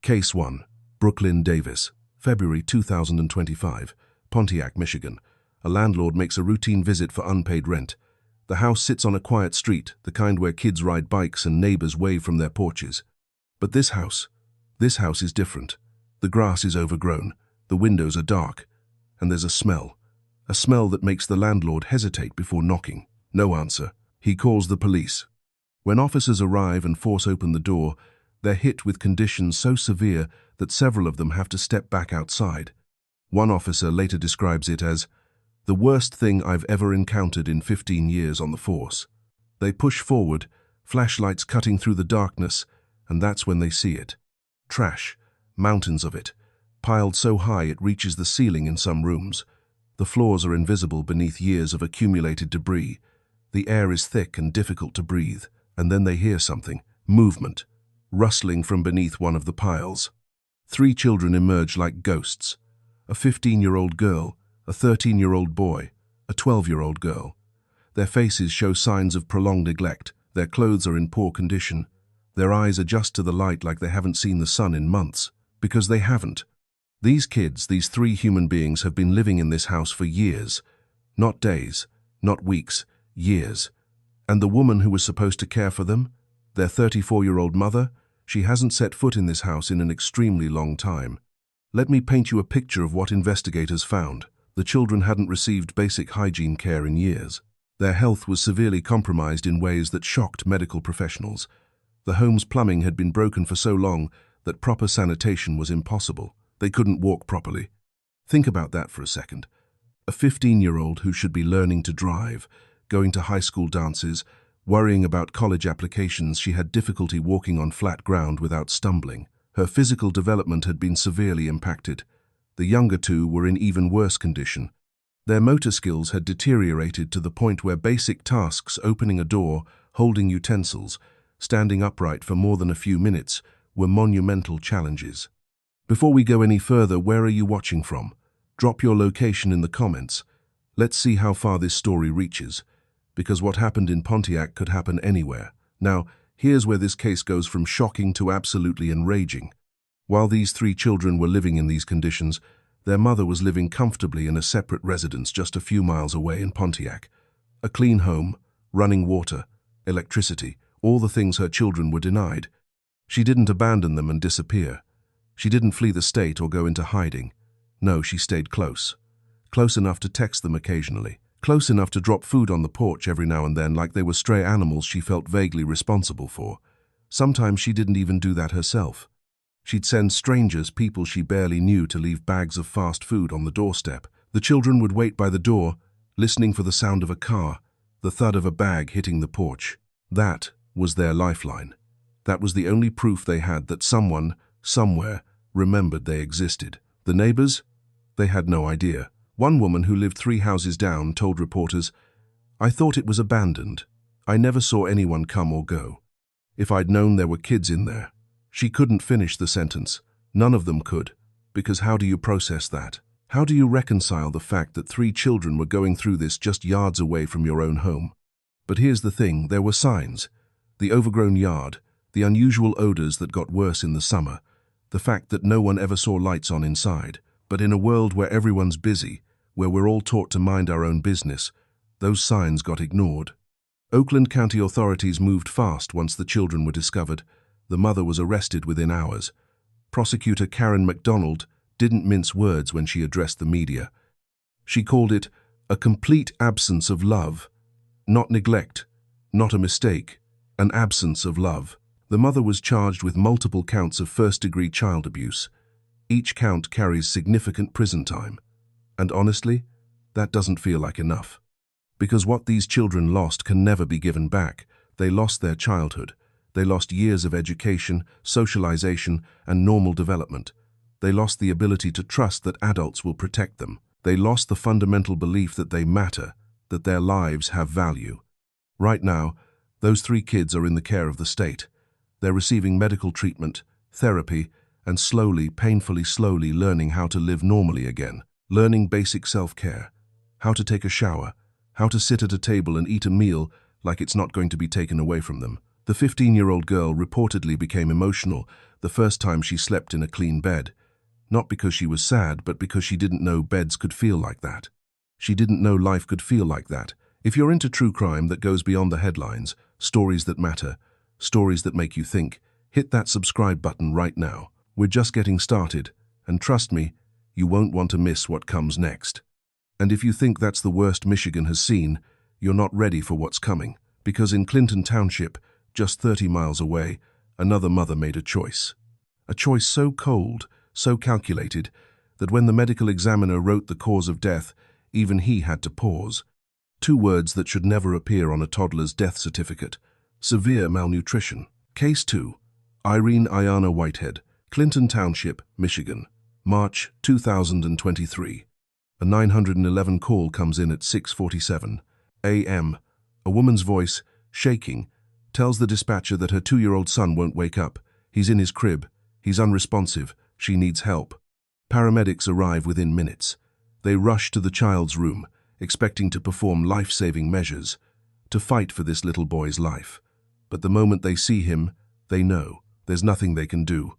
Case 1. Brooklyn Davis, February 2025, Pontiac, Michigan. A landlord makes a routine visit for unpaid rent. The house sits on a quiet street, the kind where kids ride bikes and neighbors wave from their porches. But this house is different. The grass is overgrown, the windows are dark, and there's a smell that makes the landlord hesitate before knocking. No answer. He calls the police. When officers arrive and force open the door, they're hit with conditions so severe that several of them have to step back outside. One officer later describes it as the worst thing I've ever encountered in 15 years on the force. They push forward, flashlights cutting through the darkness, and that's when they see it. Trash, mountains of it, piled so high it reaches the ceiling in some rooms. The floors are invisible beneath years of accumulated debris. The air is thick and difficult to breathe, and then they hear something, movement, rustling from beneath one of the piles. 3 children emerge like ghosts. A 15-year-old girl, a 13-year-old boy, a 12-year-old girl. Their faces show signs of prolonged neglect. Their clothes are in poor condition. Their eyes adjust to the light like they haven't seen the sun in months, because they haven't. These kids, these 3 human beings, have been living in this house for years. Not days, not weeks, years. And the woman who was supposed to care for them, their 34-year-old mother, she hasn't set foot in this house in an extremely long time. Let me paint you a picture of what investigators found. The children hadn't received basic hygiene care in years. Their health was severely compromised in ways that shocked medical professionals. The home's plumbing had been broken for so long that proper sanitation was impossible. They couldn't walk properly. Think about that for a second. A 15-year-old who should be learning to drive, going to high school dances, worrying about college applications, she had difficulty walking on flat ground without stumbling. Her physical development had been severely impacted. The younger 2 were in even worse condition. Their motor skills had deteriorated to the point where basic tasks, opening a door, holding utensils, standing upright for more than a few minutes, were monumental challenges. Before we go any further, where are you watching from? Drop your location in the comments. Let's see how far this story reaches, because what happened in Pontiac could happen anywhere. Now, here's where this case goes from shocking to absolutely enraging. While these 3 children were living in these conditions, their mother was living comfortably in a separate residence just a few miles away in Pontiac. A clean home, running water, electricity, all the things her children were denied. She didn't abandon them and disappear. She didn't flee the state or go into hiding. No, she stayed close. Close enough to text them occasionally. Close enough to drop food on the porch every now and then like they were stray animals she felt vaguely responsible for. Sometimes she didn't even do that herself. She'd send strangers, people she barely knew, to leave bags of fast food on the doorstep. The children would wait by the door, listening for the sound of a car, the thud of a bag hitting the porch. That was their lifeline. That was the only proof they had that someone, somewhere, remembered they existed. The neighbors? They had no idea. One woman who lived 3 houses down told reporters, "I thought it was abandoned. I never saw anyone come or go. If I'd known there were kids in there." She couldn't finish the sentence. None of them could, because how do you process that? How do you reconcile the fact that 3 children were going through this just yards away from your own home? But here's the thing, there were signs. The overgrown yard, the unusual odors that got worse in the summer, the fact that no one ever saw lights on inside. But in a world where everyone's busy, where we're all taught to mind our own business, those signs got ignored. Oakland County authorities moved fast once the children were discovered. The mother was arrested within hours. Prosecutor Karen McDonald didn't mince words when she addressed the media. She called it a complete absence of love. Not neglect, not a mistake, an absence of love. The mother was charged with multiple counts of first-degree child abuse. Each count carries significant prison time. And honestly, that doesn't feel like enough. Because what these children lost can never be given back. They lost their childhood. They lost years of education, socialization, and normal development. They lost the ability to trust that adults will protect them. They lost the fundamental belief that they matter, that their lives have value. Right now, those 3 kids are in the care of the state. They're receiving medical treatment, therapy, and slowly, painfully slowly learning how to live normally again. Learning basic self-care, how to take a shower, how to sit at a table and eat a meal like it's not going to be taken away from them. The 15-year-old girl reportedly became emotional the first time she slept in a clean bed, not because she was sad, but because she didn't know beds could feel like that. She didn't know life could feel like that. If you're into true crime that goes beyond the headlines, stories that matter, stories that make you think, hit that subscribe button right now. We're just getting started, and trust me, you won't want to miss what comes next. And if you think that's the worst Michigan has seen, you're not ready for what's coming, because in Clinton Township, just 30 miles away, another mother made a choice. A choice so cold, so calculated, that when the medical examiner wrote the cause of death, even he had to pause. Two words that should never appear on a toddler's death certificate: severe malnutrition. Case 2. Irene Ayana Whitehead, Clinton Township, Michigan, March 2023. A 911 call comes in at 6:47 a.m. A woman's voice, shaking, tells the dispatcher that her 2-year-old son won't wake up. He's in his crib. He's unresponsive. She needs help. Paramedics arrive within minutes. They rush to the child's room, expecting to perform life-saving measures, to fight for this little boy's life. But the moment they see him, they know there's nothing they can do.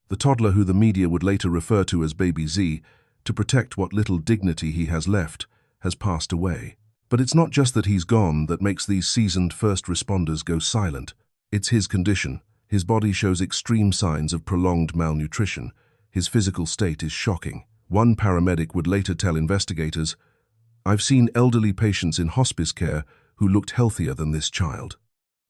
The toddler, who the media would later refer to as Baby Z, to protect what little dignity he has left, has passed away. But it's not just that he's gone that makes these seasoned first responders go silent. It's his condition. His body shows extreme signs of prolonged malnutrition. His physical state is shocking. One paramedic would later tell investigators, "I've seen elderly patients in hospice care who looked healthier than this child."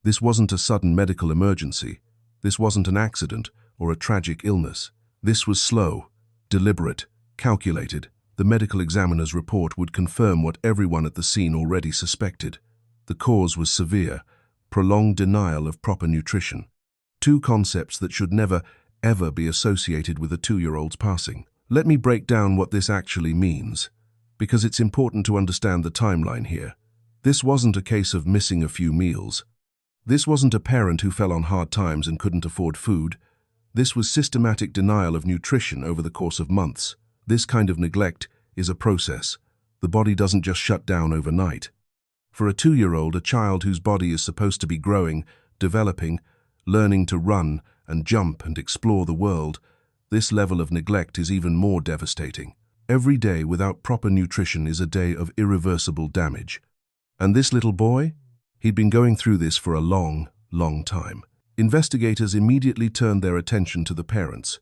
This wasn't a sudden medical emergency. This wasn't an accident or a tragic illness. This was slow, deliberate, calculated. The medical examiner's report would confirm what everyone at the scene already suspected. The cause was severe, prolonged denial of proper nutrition. Two concepts that should never, ever be associated with a 2-year-old's passing. Let me break down what this actually means, because it's important to understand the timeline here. This wasn't a case of missing a few meals. This wasn't a parent who fell on hard times and couldn't afford food. This was systematic denial of nutrition over the course of months. This kind of neglect is a process. The body doesn't just shut down overnight. For a 2-year-old, a child whose body is supposed to be growing, developing, learning to run and jump and explore the world, this level of neglect is even more devastating. Every day without proper nutrition is a day of irreversible damage. And this little boy? He'd been going through this for a long, long time. Investigators immediately turned their attention to the parents,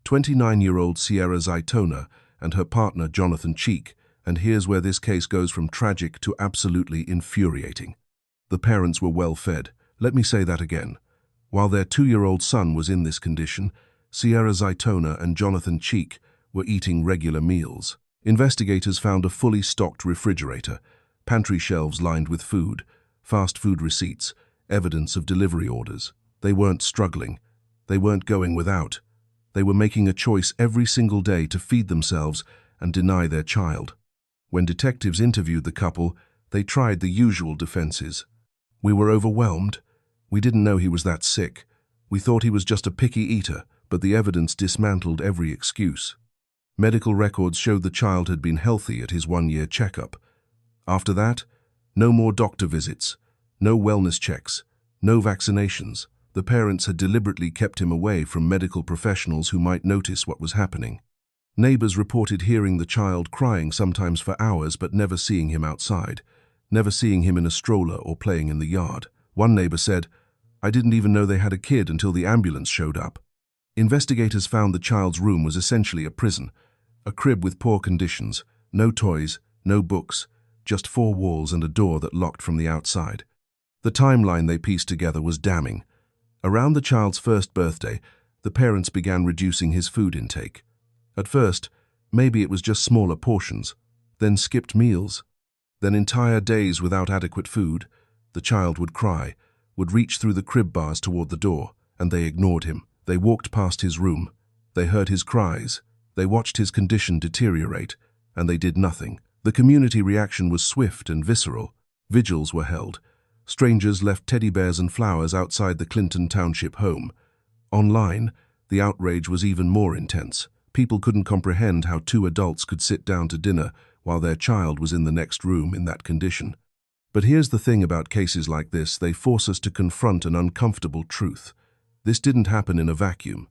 29-year-old Sierra Zaitona and her partner Jonathan Cheek, and here's where this case goes from tragic to absolutely infuriating. The parents were well fed. Let me say that again. While their 2-year-old son was in this condition, Sierra Zaitona and Jonathan Cheek were eating regular meals. Investigators found a fully stocked refrigerator, pantry shelves lined with food, fast food receipts, evidence of delivery orders. They weren't struggling. They weren't going without. They were making a choice every single day to feed themselves and deny their child. When detectives interviewed the couple, they tried the usual defenses. "We were overwhelmed. We didn't know he was that sick. We thought he was just a picky eater," but the evidence dismantled every excuse. Medical records showed the child had been healthy at his 1-year checkup. After that, no more doctor visits, no wellness checks, no vaccinations. The parents had deliberately kept him away from medical professionals who might notice what was happening. Neighbors reported hearing the child crying sometimes for hours but never seeing him outside, never seeing him in a stroller or playing in the yard. One neighbor said, "I didn't even know they had a kid until the ambulance showed up." Investigators found the child's room was essentially a prison, a crib with poor conditions, no toys, no books, just 4 walls and a door that locked from the outside. The timeline they pieced together was damning. Around the child's first birthday, the parents began reducing his food intake. At first, maybe it was just smaller portions, then skipped meals, then entire days without adequate food. The child would cry, would reach through the crib bars toward the door, and they ignored him. They walked past his room. They heard his cries. They watched his condition deteriorate, and they did nothing. The community reaction was swift and visceral. Vigils were held. Strangers left teddy bears and flowers outside the Clinton Township home. Online, the outrage was even more intense. People couldn't comprehend how 2 adults could sit down to dinner while their child was in the next room in that condition. But here's the thing about cases like this, they force us to confront an uncomfortable truth. This didn't happen in a vacuum.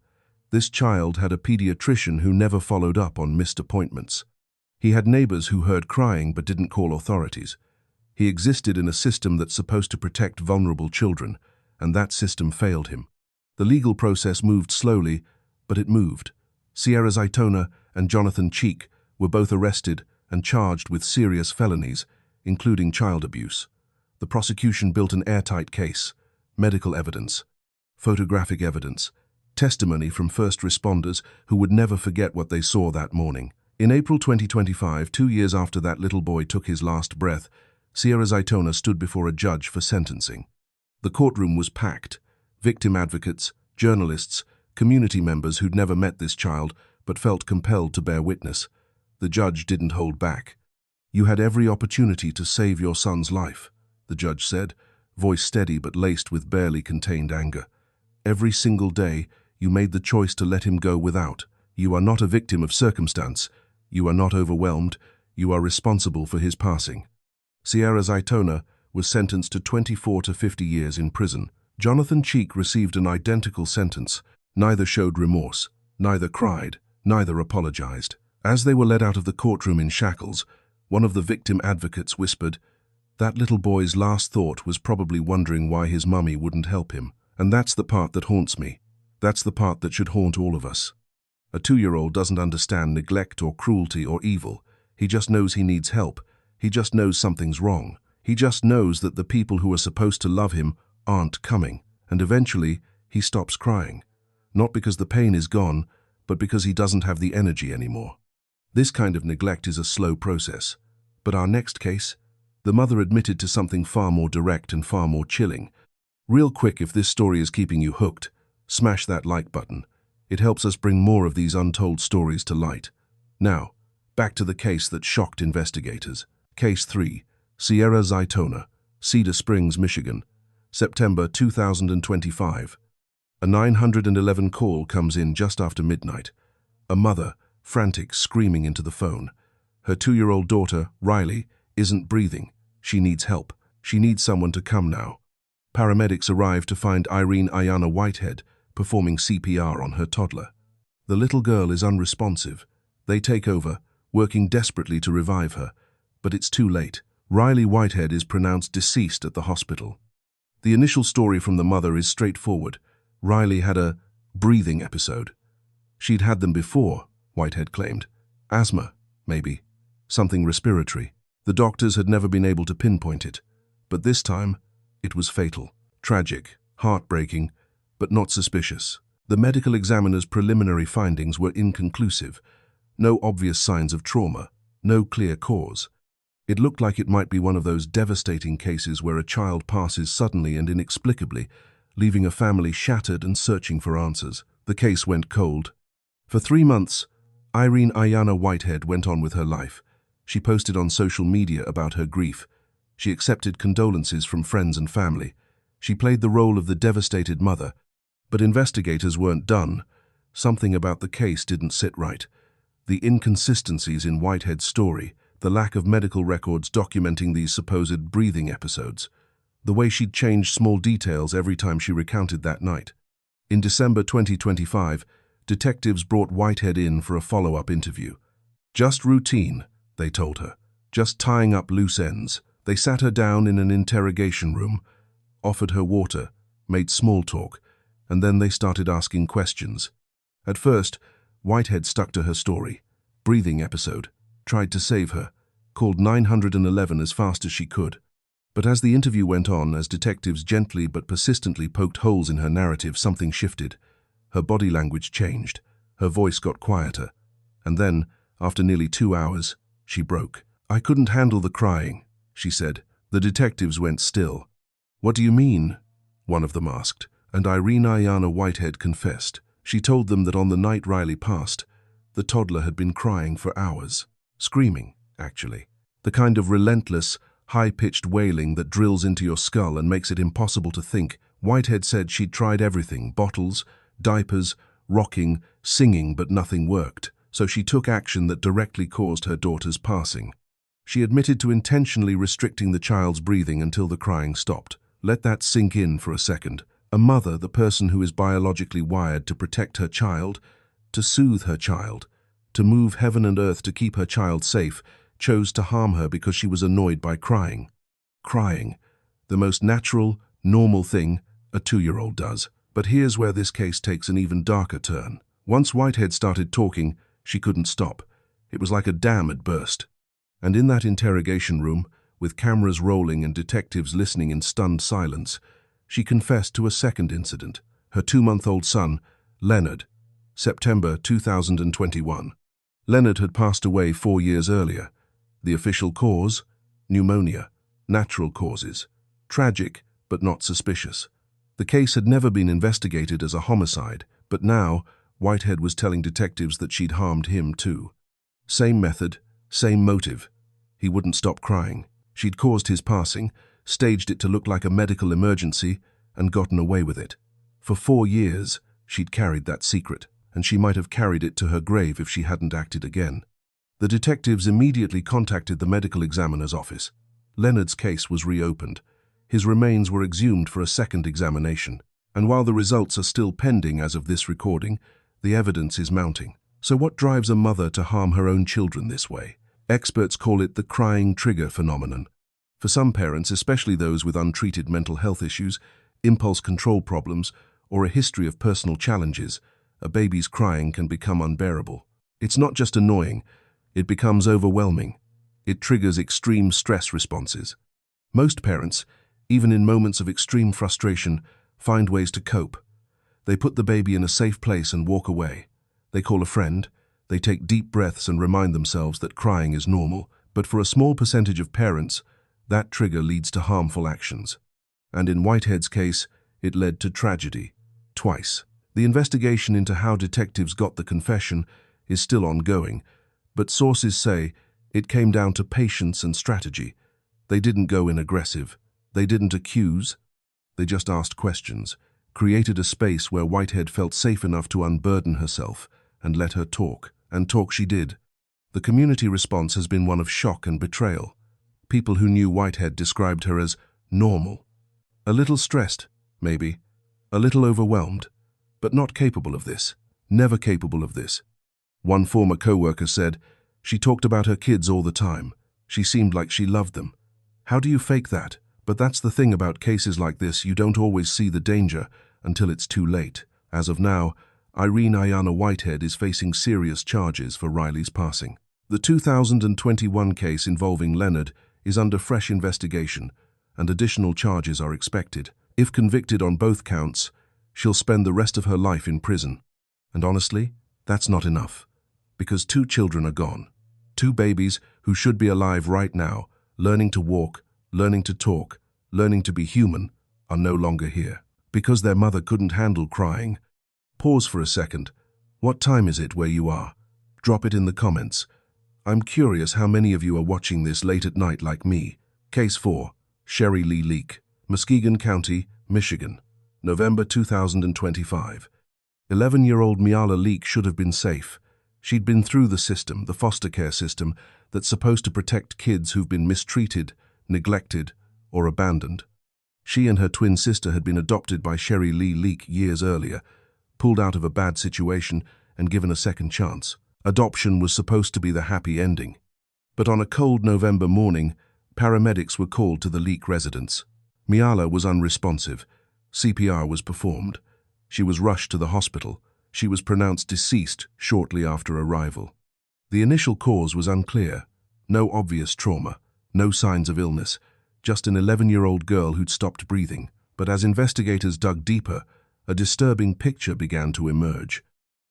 This child had a pediatrician who never followed up on missed appointments. He had neighbors who heard crying but didn't call authorities. He existed in a system that's supposed to protect vulnerable children, and that system failed him. The legal process moved slowly, but it moved. Sierra Zaitona and Jonathan Cheek were both arrested and charged with serious felonies, including child abuse. The prosecution built an airtight case: medical evidence, photographic evidence, testimony from first responders who would never forget what they saw that morning. In April 2025, 2 years after that little boy took his last breath, Sierra Zaitona stood before a judge for sentencing. The courtroom was packed. Victim advocates, journalists, community members who'd never met this child but felt compelled to bear witness. The judge didn't hold back. "You had every opportunity to save your son's life," the judge said, voice steady but laced with barely contained anger. "Every single day, you made the choice to let him go without. You are not a victim of circumstance. You are not overwhelmed. You are responsible for his passing." Sierra Zaitona was sentenced to 24 to 50 years in prison. Jonathan Cheek received an identical sentence. Neither showed remorse, neither cried, neither apologized. As they were led out of the courtroom in shackles, one of the victim advocates whispered, "That little boy's last thought was probably wondering why his mummy wouldn't help him. And that's the part that haunts me. That's the part that should haunt all of us." A 2-year-old doesn't understand neglect or cruelty or evil. He just knows he needs help. He just knows something's wrong. He just knows that the people who are supposed to love him aren't coming. And eventually, he stops crying. Not because the pain is gone, but because he doesn't have the energy anymore. This kind of neglect is a slow process. But our next case, the mother admitted to something far more direct and far more chilling. Real quick, if this story is keeping you hooked, smash that like button. It helps us bring more of these untold stories to light. Now, back to the case that shocked investigators. Case 3, Sierra Zaitona, Cedar Springs, Michigan, September 2025. A 911 call comes in just after midnight. A mother, frantic, screaming into the phone. Her 2-year-old daughter, Riley, isn't breathing. She needs help. She needs someone to come now. Paramedics arrive to find Irene Ayana Whitehead performing CPR on her toddler. The little girl is unresponsive. They take over, working desperately to revive her. But it's too late. Riley Whitehead is pronounced deceased at the hospital. The initial story from the mother is straightforward. Riley had a breathing episode. She'd had them before, Whitehead claimed. Asthma, maybe. Something respiratory. The doctors had never been able to pinpoint it. But this time, it was fatal. Tragic, heartbreaking, but not suspicious. The medical examiner's preliminary findings were inconclusive. No obvious signs of trauma, no clear cause. It looked like it might be one of those devastating cases where a child passes suddenly and inexplicably, leaving a family shattered and searching for answers. The case went cold. For 3 months, Irene Ayana Whitehead went on with her life. She posted on social media about her grief. She accepted condolences from friends and family. She played the role of the devastated mother. But investigators weren't done. Something about the case didn't sit right. The inconsistencies in Whitehead's story, the lack of medical records documenting these supposed breathing episodes, the way she'd changed small details every time she recounted that night. In December 2025, detectives brought Whitehead in for a follow-up interview. Just routine, they told her. Just tying up loose ends. They sat her down in an interrogation room, offered her water, made small talk, and then they started asking questions. At first, Whitehead stuck to her story. Breathing episode. Tried to save her. Called 911 as fast as she could. But as the interview went on, as detectives gently but persistently poked holes in her narrative, something shifted. Her body language changed. Her voice got quieter. And then, after nearly 2 hours, she broke. "I couldn't handle the crying," she said. The detectives went still. "What do you mean?" one of them asked. And Irene Ayana Whitehead confessed. She told them that on the night Riley passed, the toddler had been crying for hours. Screaming, actually. The kind of relentless, high-pitched wailing that drills into your skull and makes it impossible to think. Whitehead said she'd tried everything: bottles, diapers, rocking, singing, but nothing worked. So she took action that directly caused her daughter's passing. She admitted to intentionally restricting the child's breathing until the crying stopped. Let that sink in for a second. A mother, the person who is biologically wired to protect her child, to soothe her child, to move heaven and earth to keep her child safe, chose to harm her because she was annoyed by crying. Crying, the most natural, normal thing a 2-year-old does. But here's where this case takes an even darker turn. Once Whitehead started talking, she couldn't stop. It was like a dam had burst. And in that interrogation room, with cameras rolling and detectives listening in stunned silence, she confessed to a second incident. Her 2-month-old son, Leonard, September 2021. Leonard had passed away 4 years earlier. The official cause? Pneumonia. Natural causes. Tragic, but not suspicious. The case had never been investigated as a homicide, but now Whitehead was telling detectives that she'd harmed him too. Same method, same motive. He wouldn't stop crying. She'd caused his passing, staged it to look like a medical emergency, and gotten away with it. For 4 years, she'd carried that secret, and she might have carried it to her grave if she hadn't acted again. The detectives immediately contacted the medical examiner's office. Leonard's case was reopened. His remains were exhumed for a second examination, and while the results are still pending as of this recording, the evidence is mounting. So what drives a mother to harm her own children this way? Experts call it the crying trigger phenomenon. For some parents, especially those with untreated mental health issues, impulse control problems, or a history of personal challenges, a baby's crying can become unbearable. It's not just annoying, it becomes overwhelming. It triggers extreme stress responses. Most parents, even in moments of extreme frustration, find ways to cope. They put the baby in a safe place and walk away. They call a friend. They take deep breaths and remind themselves that crying is normal. But for a small percentage of parents, that trigger leads to harmful actions. And in Whitehead's case, it led to tragedy. Twice. The investigation into how detectives got the confession is still ongoing, but sources say it came down to patience and strategy. They didn't go in aggressive. They didn't accuse. They just asked questions, created a space where Whitehead felt safe enough to unburden herself and let her talk. And talk she did. The community response has been one of shock and betrayal. People who knew Whitehead described her as normal. A little stressed, maybe. A little overwhelmed. But not capable of this. Never capable of this. One former co-worker said, "She talked about her kids all the time. She seemed like she loved them." How do you fake that? But that's the thing about cases like this, you don't always see the danger until it's too late. As of now, Irene Ayana Whitehead is facing serious charges for Riley's passing. The 2021 case involving Leonard is under fresh investigation, and additional charges are expected. If convicted on both counts, she'll spend the rest of her life in prison. And honestly, that's not enough. Because 2 children are gone. 2 babies who should be alive right now, learning to walk, learning to talk, learning to be human, are no longer here. Because their mother couldn't handle crying. Pause for a second. What time is it where you are? Drop it in the comments. I'm curious how many of you are watching this late at night like me. Case 4. Sherry Lee Leak, Muskegon County, Michigan, November 2025. 11-year-old Miala Leak should have been safe. She'd been through the system, the foster care system, that's supposed to protect kids who've been mistreated, neglected, or abandoned. She and her twin sister had been adopted by Sherry Lee Leak years earlier, pulled out of a bad situation and given a second chance. Adoption was supposed to be the happy ending. But on a cold November morning, paramedics were called to the Leak residence. Miala was unresponsive. CPR was performed. She was rushed to the hospital. She was pronounced deceased shortly after arrival. The initial cause was unclear. No obvious trauma, no signs of illness, just an 11-year-old girl who'd stopped breathing. But as investigators dug deeper, a disturbing picture began to emerge.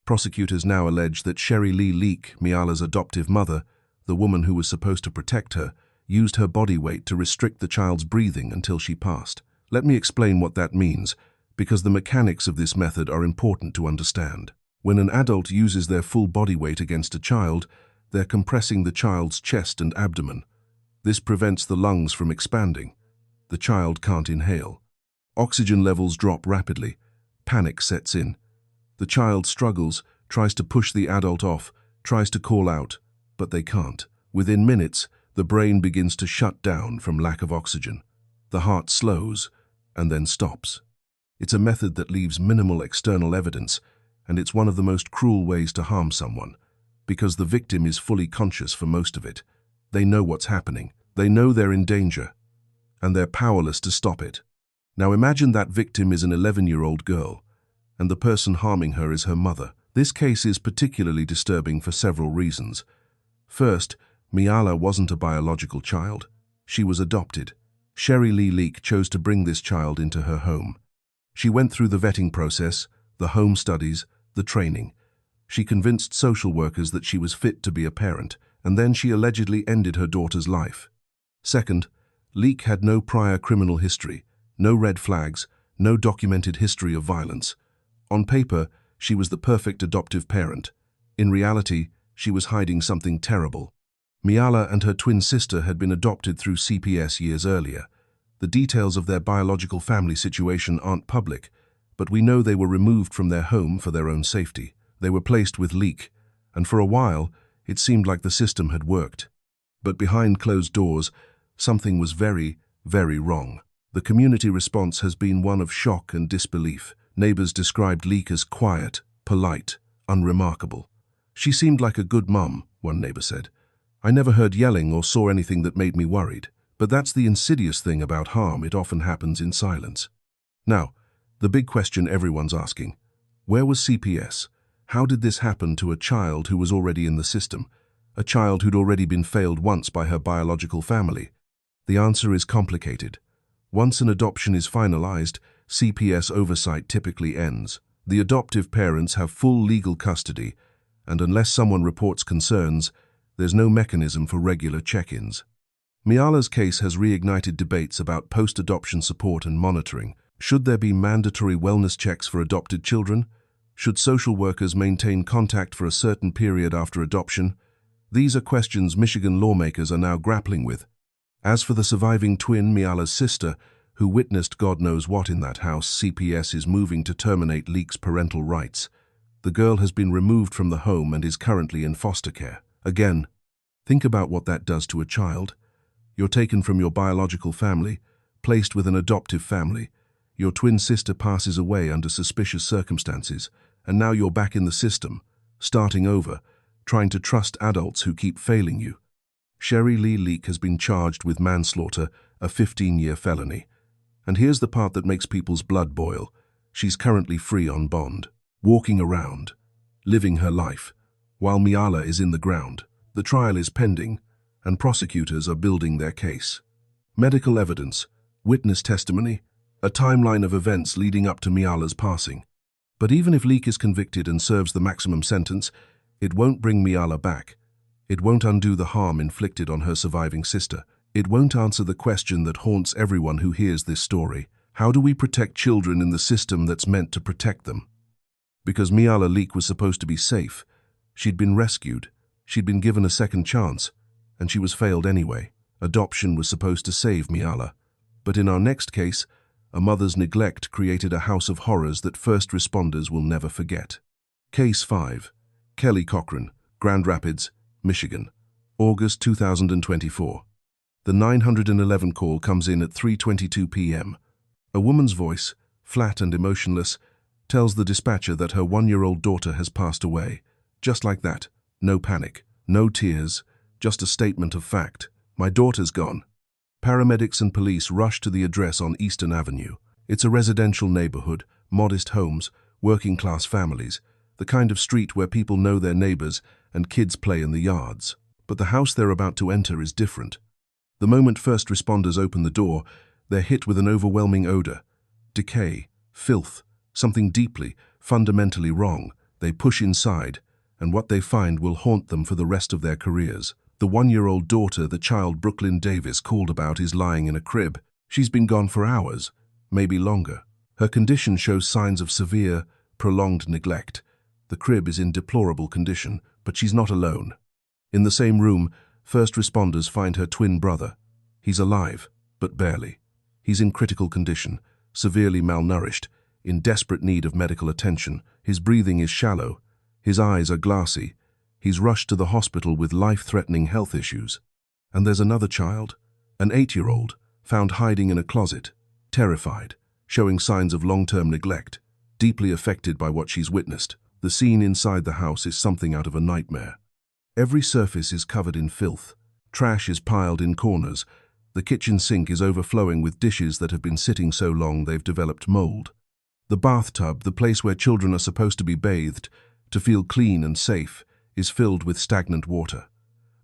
Prosecutors now allege that Sherry Lee Leak, Miala's adoptive mother, the woman who was supposed to protect her, used her body weight to restrict the child's breathing until she passed. Let me explain what that means, because the mechanics of this method are important to understand. When an adult uses their full body weight against a child, they're compressing the child's chest and abdomen. This prevents the lungs from expanding. The child can't inhale. Oxygen levels drop rapidly. Panic sets in. The child struggles, tries to push the adult off, tries to call out, but they can't. Within minutes, The brain begins to shut down from lack of oxygen. The heart slows and then stops. It's a method that leaves minimal external evidence, and it's one of the most cruel ways to harm someone, because the victim is fully conscious for most of it. They know what's happening. They know they're in danger, and they're powerless to stop it. Now imagine that victim is an 11-year-old girl, and the person harming her is her mother. This case is particularly disturbing for several reasons. First, Miala wasn't a biological child. She was adopted. Sherry Lee Leek chose to bring this child into her home. She went through the vetting process, the home studies, the training. She convinced social workers that she was fit to be a parent, and then she allegedly ended her daughter's life. Second, Leek had no prior criminal history, no red flags, no documented history of violence. On paper, she was the perfect adoptive parent. In reality, she was hiding something terrible. Miala and her twin sister had been adopted through CPS years earlier. The details of their biological family situation aren't public, but we know they were removed from their home for their own safety. They were placed with Leek, and for a while, it seemed like the system had worked. But behind closed doors, something was very, very wrong. The community response has been one of shock and disbelief. Neighbors described Leek as quiet, polite, unremarkable. She seemed like a good mum, one neighbor said. I never heard yelling or saw anything that made me worried. But that's the insidious thing about harm. It often happens in silence. Now, the big question everyone's asking, where was CPS? How did this happen to a child who was already in the system? A child who'd already been failed once by her biological family? The answer is complicated. Once an adoption is finalized, CPS oversight typically ends. The adoptive parents have full legal custody, and unless someone reports concerns, there's no mechanism for regular check-ins. Miala's case has reignited debates about post-adoption support and monitoring. Should there be mandatory wellness checks for adopted children? Should social workers maintain contact for a certain period after adoption? These are questions Michigan lawmakers are now grappling with. As for the surviving twin, Miala's sister, who witnessed God knows what in that house, CPS is moving to terminate Leek's parental rights. The girl has been removed from the home and is currently in foster care. Again, think about what that does to a child. You're taken from your biological family, placed with an adoptive family. Your twin sister passes away under suspicious circumstances, and now you're back in the system, starting over, trying to trust adults who keep failing you. Sherry Lee Leek has been charged with manslaughter, a 15-year felony. And here's the part that makes people's blood boil. She's currently free on bond, walking around, living her life, while Miala is in the ground. The trial is pending, and prosecutors are building their case. Medical evidence, witness testimony, a timeline of events leading up to Miala's passing. But even if Leek is convicted and serves the maximum sentence, it won't bring Miala back. It won't undo the harm inflicted on her surviving sister. It won't answer the question that haunts everyone who hears this story. How do we protect children in the system that's meant to protect them? Because Miala Leek was supposed to be safe. She'd been rescued. She'd been given a second chance, and she was failed anyway. Adoption was supposed to save Miala. But in our next case, a mother's neglect created a house of horrors that first responders will never forget. Case 5. Kelly Cochran, Grand Rapids, Michigan, August 2024. The 911 call comes in at 3:22 p.m. A woman's voice, flat and emotionless, tells the dispatcher that her 1-year-old daughter has passed away. Just like that. No panic, no tears, just a statement of fact. My daughter's gone. Paramedics and police rush to the address on Eastern Avenue. It's a residential neighborhood, modest homes, working-class families, the kind of street where people know their neighbors and kids play in the yards. But the house they're about to enter is different. The moment first responders open the door, they're hit with an overwhelming odor. Decay, filth, something deeply, fundamentally wrong. They push inside, and what they find will haunt them for the rest of their careers. The 1-year-old daughter the child Brooklyn Davis called about is lying in a crib. She's been gone for hours, maybe longer. Her condition shows signs of severe, prolonged neglect. The crib is in deplorable condition, but she's not alone. In the same room, first responders find her twin brother. He's alive, but barely. He's in critical condition, severely malnourished, in desperate need of medical attention. His breathing is shallow. His eyes are glassy. He's rushed to the hospital with life-threatening health issues. And there's another child, an 8-year-old, found hiding in a closet, terrified, showing signs of long-term neglect, deeply affected by what she's witnessed. The scene inside the house is something out of a nightmare. Every surface is covered in filth. Trash is piled in corners. The kitchen sink is overflowing with dishes that have been sitting so long they've developed mold. The bathtub, the place where children are supposed to be bathed, to feel clean and safe, is filled with stagnant water.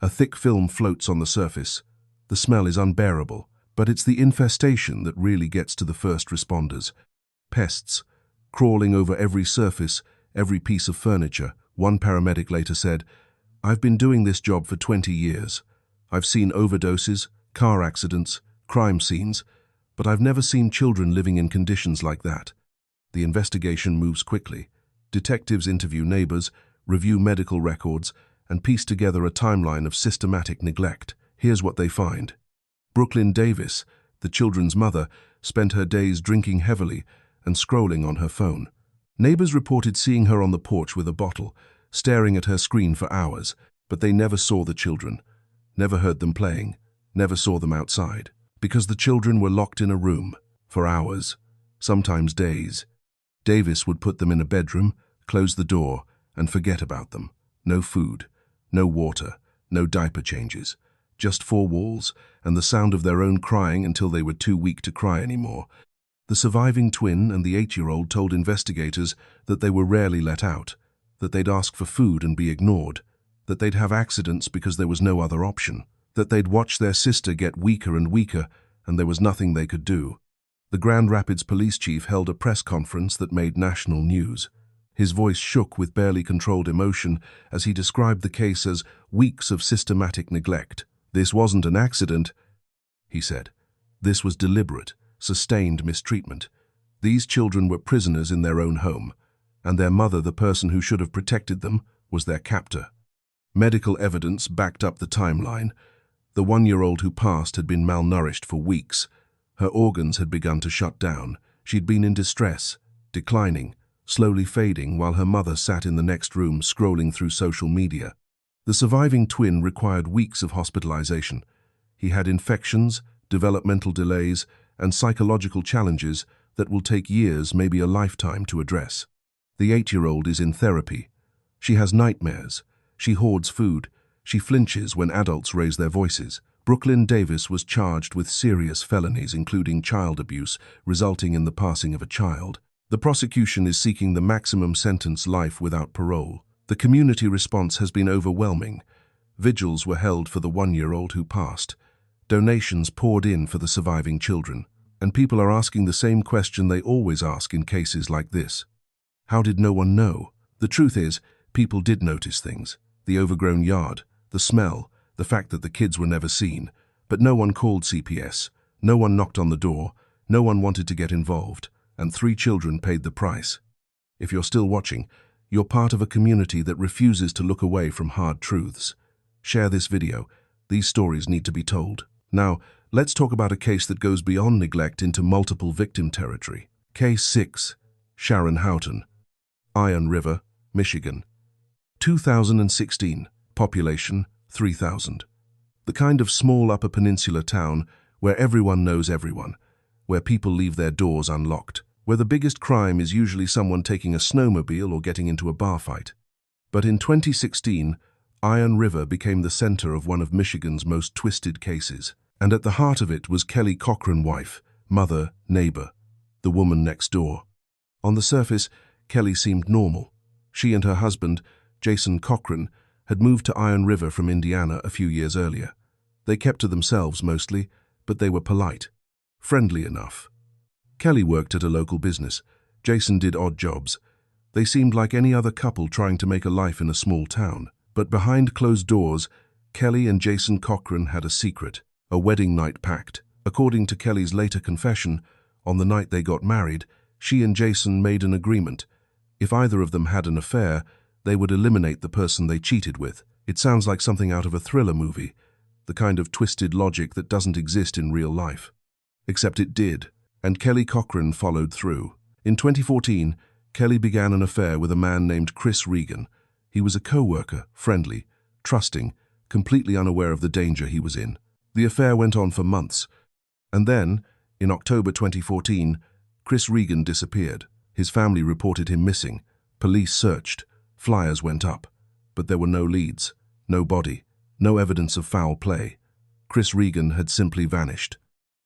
A thick film floats on the surface. The smell is unbearable, but it's the infestation that really gets to the first responders. Pests, crawling over every surface, every piece of furniture. One paramedic later said, "I've been doing this job for 20 years. I've seen overdoses, car accidents, crime scenes, but I've never seen children living in conditions like that." The investigation moves quickly. Detectives interview neighbors, review medical records, and piece together a timeline of systematic neglect. Here's what they find. Brooklyn Davis, the children's mother, spent her days drinking heavily and scrolling on her phone. Neighbors reported seeing her on the porch with a bottle, staring at her screen for hours, but they never saw the children, never heard them playing, never saw them outside, because the children were locked in a room for hours, sometimes days. Davis would put them in a bedroom, close the door, and forget about them. No food, no water, no diaper changes. Just 4 walls and the sound of their own crying until they were too weak to cry anymore. The surviving twin and the 8-year-old told investigators that they were rarely let out, that they'd ask for food and be ignored, that they'd have accidents because there was no other option, that they'd watch their sister get weaker and weaker and there was nothing they could do. The Grand Rapids police chief held a press conference that made national news. His voice shook with barely controlled emotion as he described the case as weeks of systematic neglect. "This wasn't an accident," he said. "This was deliberate, sustained mistreatment. These children were prisoners in their own home, and their mother, the person who should have protected them, was their captor." Medical evidence backed up the timeline. The 1-year-old who passed had been malnourished for weeks. Her organs had begun to shut down. She'd been in distress, declining, slowly fading, while her mother sat in the next room scrolling through social media. The surviving twin required weeks of hospitalization. He had infections, developmental delays, and psychological challenges that will take years, maybe a lifetime, to address. The 8-year-old is in therapy. She has nightmares. She hoards food. She flinches when adults raise their voices. Brooklyn Davis was charged with serious felonies, including child abuse, resulting in the passing of a child. The prosecution is seeking the maximum sentence, life without parole. The community response has been overwhelming. Vigils were held for the 1-year-old who passed. Donations poured in for the surviving children. And people are asking the same question they always ask in cases like this. How did no one know? The truth is, people did notice things. The overgrown yard, the smell, the fact that the kids were never seen. But no one called CPS. No one knocked on the door. No one wanted to get involved. And 3 children paid the price. If you're still watching, you're part of a community that refuses to look away from hard truths. Share this video. These stories need to be told. Now, let's talk about a case that goes beyond neglect into multiple victim territory. Case 6, Sharon Houghton, Iron River, Michigan. 2016, population 3,000. The kind of small Upper Peninsula town where everyone knows everyone, where people leave their doors unlocked, where the biggest crime is usually someone taking a snowmobile or getting into a bar fight. But in 2016, Iron River became the center of one of Michigan's most twisted cases. And at the heart of it was Kelly Cochran, wife, mother, neighbor, the woman next door. On the surface, Kelly seemed normal. She and her husband, Jason Cochran, had moved to Iron River from Indiana a few years earlier. They kept to themselves mostly, but they were polite, friendly enough. Kelly worked at a local business. Jason did odd jobs. They seemed like any other couple trying to make a life in a small town. But behind closed doors, Kelly and Jason Cochran had a secret, a wedding night pact. According to Kelly's later confession, on the night they got married, she and Jason made an agreement. If either of them had an affair, they would eliminate the person they cheated with. It sounds like something out of a thriller movie, the kind of twisted logic that doesn't exist in real life. Except it did, and Kelly Cochran followed through. In 2014, Kelly began an affair with a man named Chris Regan. He was a co-worker, friendly, trusting, completely unaware of the danger he was in. The affair went on for months, and then, in October 2014, Chris Regan disappeared. His family reported him missing. Police searched. Flyers went up. But there were no leads, no body, no evidence of foul play. Chris Regan had simply vanished.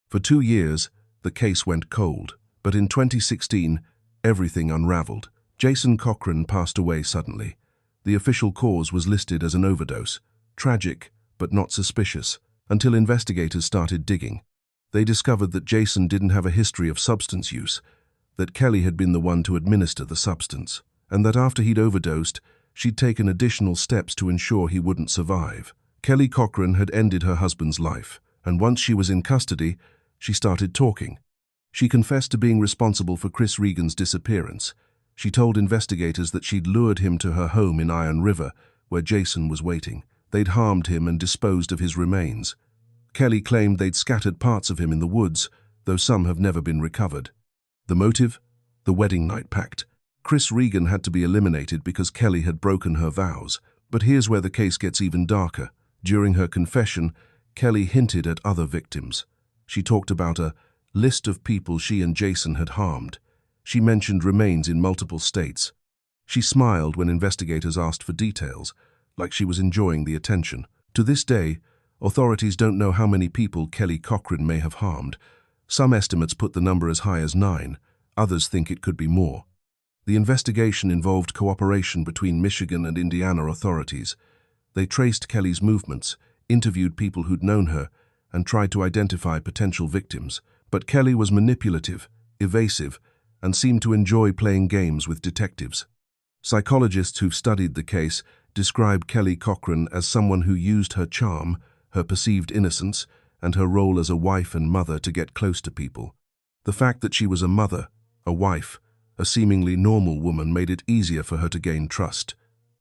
For 2 years, the case went cold. But in 2016, everything unraveled. Jason Cochran passed away suddenly. The official cause was listed as an overdose. Tragic, but not suspicious, until investigators started digging. They discovered that Jason didn't have a history of substance use, that Kelly had been the one to administer the substance, and that after he'd overdosed, she'd taken additional steps to ensure he wouldn't survive. Kelly Cochran had ended her husband's life, and once she was in custody, she started talking. She confessed to being responsible for Chris Regan's disappearance. She told investigators that she'd lured him to her home in Iron River, where Jason was waiting. They'd harmed him and disposed of his remains. Kelly claimed they'd scattered parts of him in the woods, though some have never been recovered. The motive? The wedding night pact. Chris Regan had to be eliminated because Kelly had broken her vows. But here's where the case gets even darker. During her confession, Kelly hinted at other victims. She talked about a list of people she and Jason had harmed. She mentioned remains in multiple states. She smiled when investigators asked for details, like she was enjoying the attention. To this day, authorities don't know how many people Kelly Cochran may have harmed. Some estimates put the number as high as 9. Others think it could be more. The investigation involved cooperation between Michigan and Indiana authorities. They traced Kelly's movements, interviewed people who'd known her, and tried to identify potential victims. But Kelly was manipulative, evasive, and seemed to enjoy playing games with detectives. Psychologists who've studied the case describe Kelly Cochran as someone who used her charm, her perceived innocence, and her role as a wife and mother to get close to people. The fact that she was a mother, a wife, a seemingly normal woman made it easier for her to gain trust.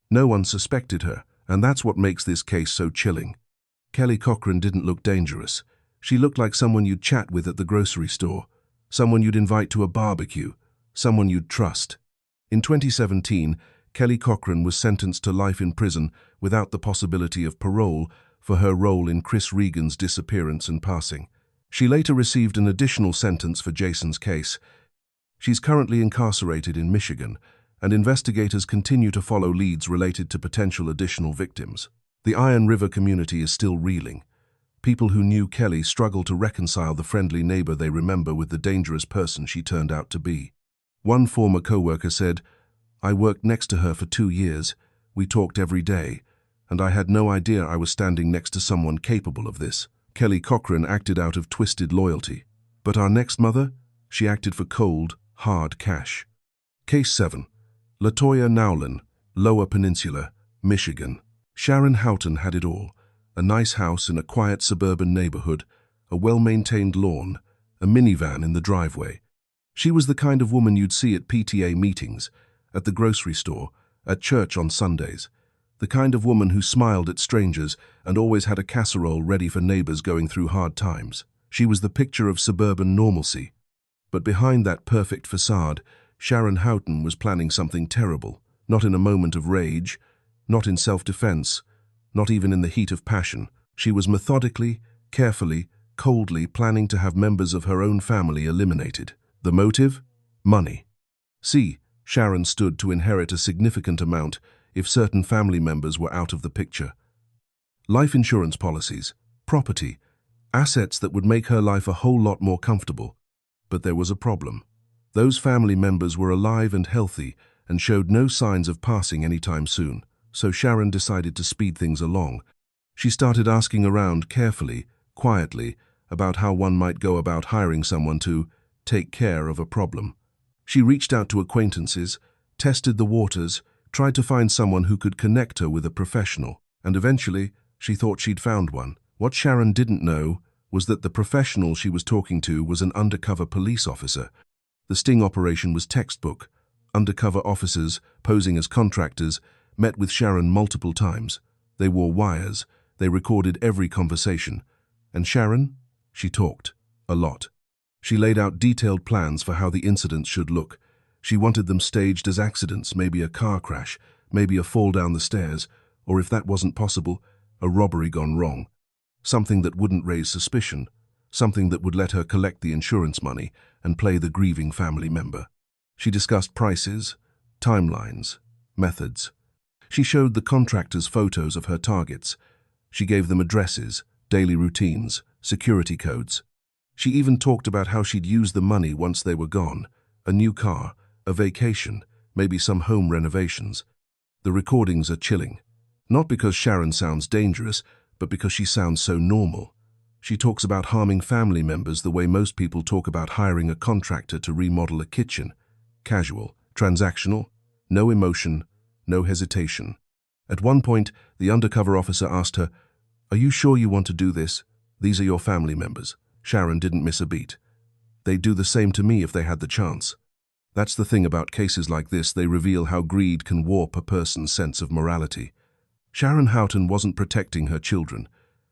No one suspected her, and that's what makes this case so chilling. Kelly Cochran didn't look dangerous. She looked like someone you'd chat with at the grocery store, someone you'd invite to a barbecue, someone you'd trust. In 2017, Kelly Cochran was sentenced to life in prison without the possibility of parole for her role in Chris Regan's disappearance and passing. She later received an additional sentence for Jason's case. She's currently incarcerated in Michigan, and investigators continue to follow leads related to potential additional victims. The Iron River community is still reeling. People who knew Kelly struggle to reconcile the friendly neighbor they remember with the dangerous person she turned out to be. One former co-worker said, "I worked next to her for 2 years. We talked every day, and I had no idea I was standing next to someone capable of this." Kelly Cochran acted out of twisted loyalty. But our next mother? She acted for cold, hard cash. Case 7. LaToya Nowlin, Lower Peninsula, Michigan. Sharon Houghton had it all. A nice house in a quiet suburban neighborhood, a well-maintained lawn, a minivan in the driveway. She was the kind of woman you'd see at PTA meetings, at the grocery store, at church on Sundays. The kind of woman who smiled at strangers and always had a casserole ready for neighbors going through hard times. She was the picture of suburban normalcy. But behind that perfect facade, Sharon Houghton was planning something terrible, not in a moment of rage, not in self-defense, not even in the heat of passion. She was methodically, carefully, coldly planning to have members of her own family eliminated. The motive? Money. See, Sharon stood to inherit a significant amount if certain family members were out of the picture. Life insurance policies, property, assets that would make her life a whole lot more comfortable. But there was a problem. Those family members were alive and healthy and showed no signs of passing anytime soon. So Sharon decided to speed things along. She started asking around carefully, quietly, about how one might go about hiring someone to take care of a problem. She reached out to acquaintances, tested the waters, tried to find someone who could connect her with a professional, and eventually she thought she'd found one. What Sharon didn't know was that the professional she was talking to was an undercover police officer. The sting operation was textbook. Undercover officers, posing as contractors, met with Sharon multiple times. They wore wires. They recorded every conversation. And Sharon? She talked. A lot. She laid out detailed plans for how the incidents should look. She wanted them staged as accidents, maybe a car crash, maybe a fall down the stairs, or if that wasn't possible, a robbery gone wrong, something that wouldn't raise suspicion, something that would let her collect the insurance money and play the grieving family member. She discussed prices, timelines, methods. She showed the contractors photos of her targets. She gave them addresses, daily routines, security codes. She even talked about how she'd use the money once they were gone, a new car, a vacation, maybe some home renovations. The recordings are chilling. Not because Sharon sounds dangerous, but because she sounds so normal. She talks about harming family members the way most people talk about hiring a contractor to remodel a kitchen. Casual, transactional, no emotion, no hesitation. At one point, the undercover officer asked her, "Are you sure you want to do this? These are your family members." Sharon didn't miss a beat. "They'd do the same to me if they had the chance." That's the thing about cases like this, they reveal how greed can warp a person's sense of morality. Sharon Houghton wasn't protecting her children.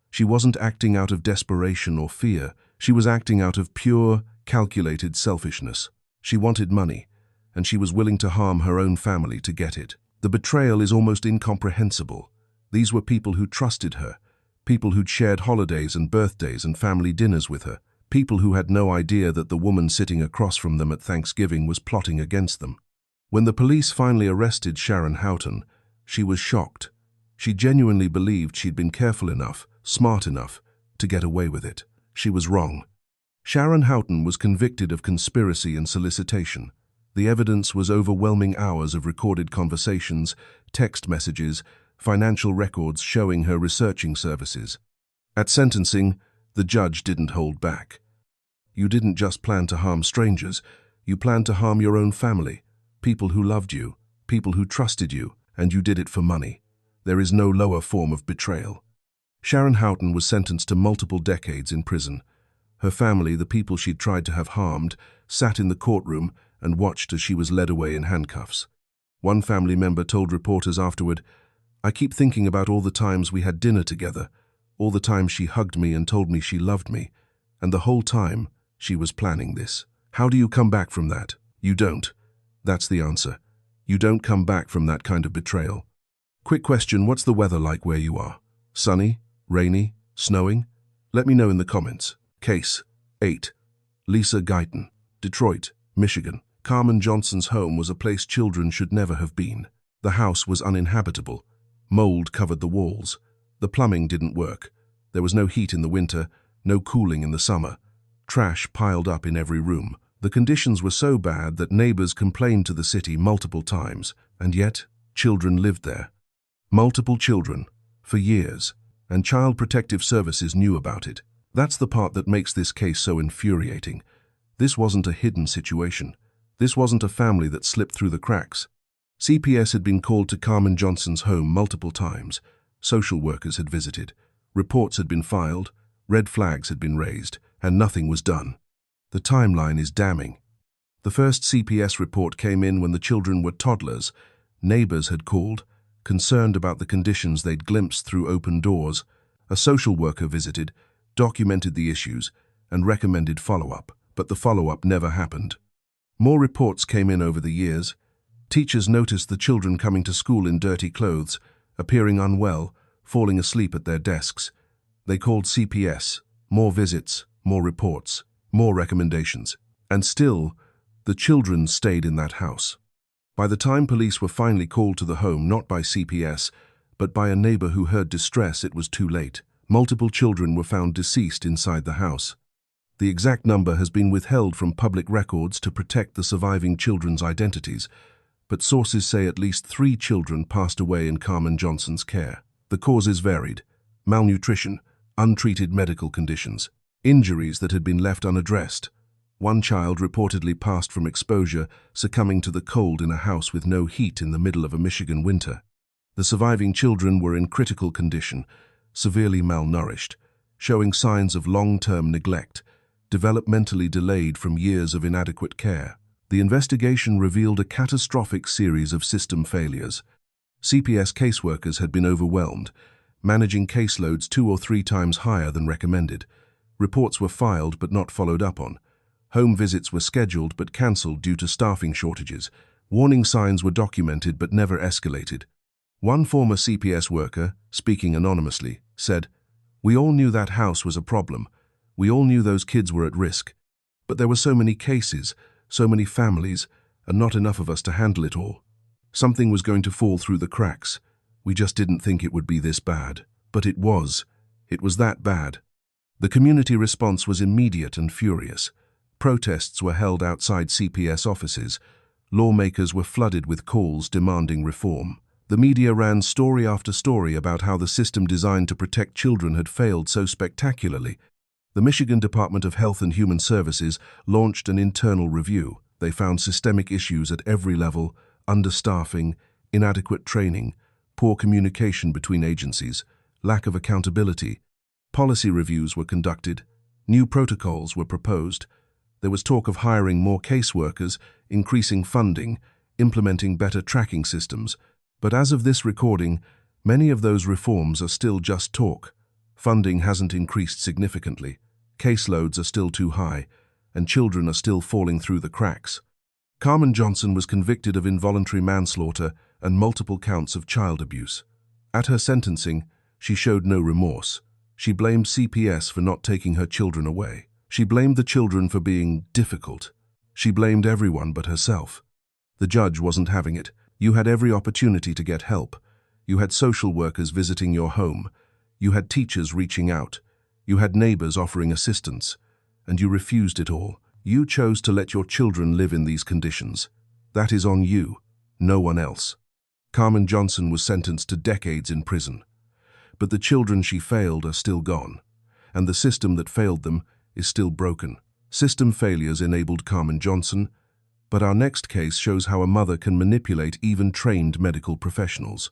She wasn't acting out of desperation or fear. She was acting out of pure, calculated selfishness. She wanted money, and she was willing to harm her own family to get it. The betrayal is almost incomprehensible. These were people who trusted her, people who'd shared holidays and birthdays and family dinners with her, people who had no idea that the woman sitting across from them at Thanksgiving was plotting against them. When the police finally arrested Sharon Houghton, she was shocked. She genuinely believed she'd been careful enough, smart enough, to get away with it. She was wrong. Sharon Houghton was convicted of conspiracy and solicitation. The evidence was overwhelming hours of recorded conversations, text messages, financial records showing her researching services. At sentencing, the judge didn't hold back. "You didn't just plan to harm strangers, you planned to harm your own family, people who loved you, people who trusted you, and you did it for money. There is no lower form of betrayal." Sharon Houghton was sentenced to multiple decades in prison. Her family, the people she'd tried to have harmed, sat in the courtroom and watched as she was led away in handcuffs. One family member told reporters afterward, "I keep thinking about all the times we had dinner together, all the times she hugged me and told me she loved me, and the whole time she was planning this." How do you come back from that? You don't. That's the answer. You don't come back from that kind of betrayal. Quick question, what's the weather like where you are? Sunny? Rainy? Snowing? Let me know in the comments. Case 8. Lisa Guyton, Detroit, Michigan. Carmen Johnson's home was a place children should never have been. The house was uninhabitable. Mold covered the walls. The plumbing didn't work. There was no heat in the winter, no cooling in the summer. Trash piled up in every room. The conditions were so bad that neighbors complained to the city multiple times, and yet children lived there. Multiple children, for years, and Child Protective Services knew about it. That's the part that makes this case so infuriating. This wasn't a hidden situation. This wasn't a family that slipped through the cracks. CPS had been called to Carmen Johnson's home multiple times. Social workers had visited. Reports had been filed. Red flags had been raised, and nothing was done. The timeline is damning. The first CPS report came in when the children were toddlers. Neighbors had called, concerned about the conditions they'd glimpsed through open doors. A social worker visited, documented the issues, and recommended follow-up, but the follow-up never happened. More reports came in over the years. Teachers noticed the children coming to school in dirty clothes, appearing unwell, falling asleep at their desks. They called CPS. More visits, more reports, more recommendations. And still, the children stayed in that house. By the time police were finally called to the home, not by CPS, but by a neighbor who heard distress, it was too late. Multiple children were found deceased inside the house. The exact number has been withheld from public records to protect the surviving children's identities, but sources say at least 3 children passed away in Carmen Johnson's care. The causes varied: malnutrition, untreated medical conditions, injuries that had been left unaddressed. One child reportedly passed from exposure, succumbing to the cold in a house with no heat in the middle of a Michigan winter. The surviving children were in critical condition, severely malnourished, showing signs of long-term neglect, developmentally delayed from years of inadequate care. The investigation revealed a catastrophic series of system failures. CPS caseworkers had been overwhelmed, managing caseloads 2 or 3 times higher than recommended. Reports were filed but not followed up on. Home visits were scheduled but cancelled due to staffing shortages. Warning signs were documented but never escalated. One former CPS worker, speaking anonymously, said, "We all knew that house was a problem. We all knew those kids were at risk. But there were so many cases, so many families, and not enough of us to handle it all. Something was going to fall through the cracks. We just didn't think it would be this bad. But it was. It was that bad." The community response was immediate and furious. Protests were held outside CPS offices. Lawmakers were flooded with calls demanding reform. The media ran story after story about how the system designed to protect children had failed so spectacularly. The Michigan Department of Health and Human Services launched an internal review. They found systemic issues at every level: understaffing, inadequate training, poor communication between agencies, lack of accountability. Policy reviews were conducted. New protocols were proposed. There was talk of hiring more caseworkers, increasing funding, implementing better tracking systems. But as of this recording, many of those reforms are still just talk. Funding hasn't increased significantly. Caseloads are still too high, and children are still falling through the cracks. Carmen Johnson was convicted of involuntary manslaughter and multiple counts of child abuse. At her sentencing, she showed no remorse. She blamed CPS for not taking her children away. She blamed the children for being difficult. She blamed everyone but herself. The judge wasn't having it. You had every opportunity to get help. You had social workers visiting your home. You had teachers reaching out. You had neighbors offering assistance. And you refused it all. You chose to let your children live in these conditions. That is on you, no one else. Carmen Johnson was sentenced to decades in prison. But the children she failed are still gone. And the system that failed them is still broken. System failures enabled Carmen Johnson, but our next case shows how a mother can manipulate even trained medical professionals.